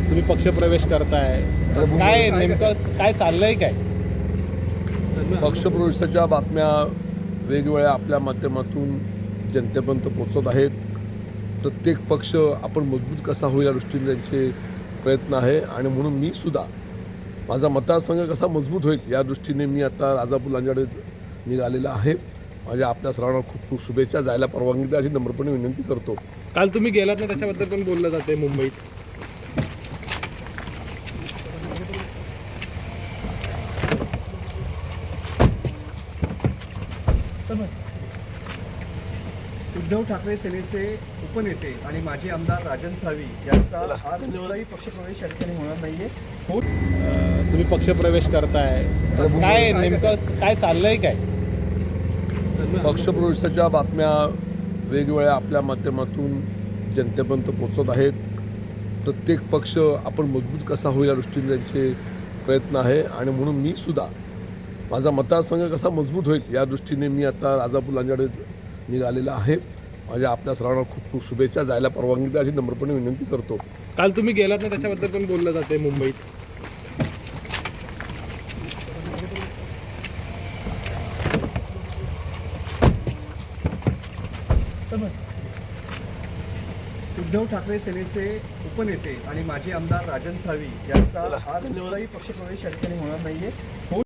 तुम्ही पक्षप्रवेश करताय, काय नेमकं काय चाललंय काय? पक्षप्रवेशाच्या बातम्या वेगवेगळ्या आपल्या माध्यमातून जनतेपर्यंत पोहोचत आहेत. प्रत्येक पक्ष आपण मजबूत कसा होईल या दृष्टीने त्यांचे प्रयत्न आहे आणि म्हणून मी सुद्धा माझा मतदारसंघ कसा मजबूत होईल या दृष्टीने मी आता राजापूर लांजाडे निघालेला आहे. माझ्या आपल्या सर्वांना खूप खूप शुभेच्छा. जायला परवानगी द्या अशी नम्रपणे विनंती करतो. काल तुम्ही गेलात ना, त्याच्याबद्दल पण बोललं जाते मुंबईत. उद्धव ठाकरे सेनेचे उपनेते आणि माजी आमदार राजन साळवी यांचा आज कोणताही पक्षप्रवेश या ठिकाणी होणार नाहीये. तुम्ही पक्षप्रवेश करताय, काय नेमकं काय चाललंय काय? पक्षप्रवेशाच्या बातम्या वेगवेगळ्या आपल्या माध्यमातून जनतेपर्यंत पोहोचत आहेत. प्रत्येक पक्ष आपण मजबूत कसा होईल या दृष्टीने त्यांचे प्रयत्न आहे आणि म्हणून मी सुद्धा माझा मतदारसंघ कसा मजबूत होईल या दृष्टीने मी आता राजापूर लांजाडे निघालेला आहे. माझ्या आपल्या सर्वांना खूप खूप शुभेच्छा. जायला परवानगी द्या अशी नम्रपणे विनंती करतो. काल तुम्ही गेलात ना, त्याच्याबद्दल पण बोललं जाते मुंबईत. उद्धव ठाकरे सेनेचे उपनेते आणि माजी आमदार राजन साळवी यांचा आज कोणताही पक्षप्रवेश या ठिकाणी होणार नाहीये.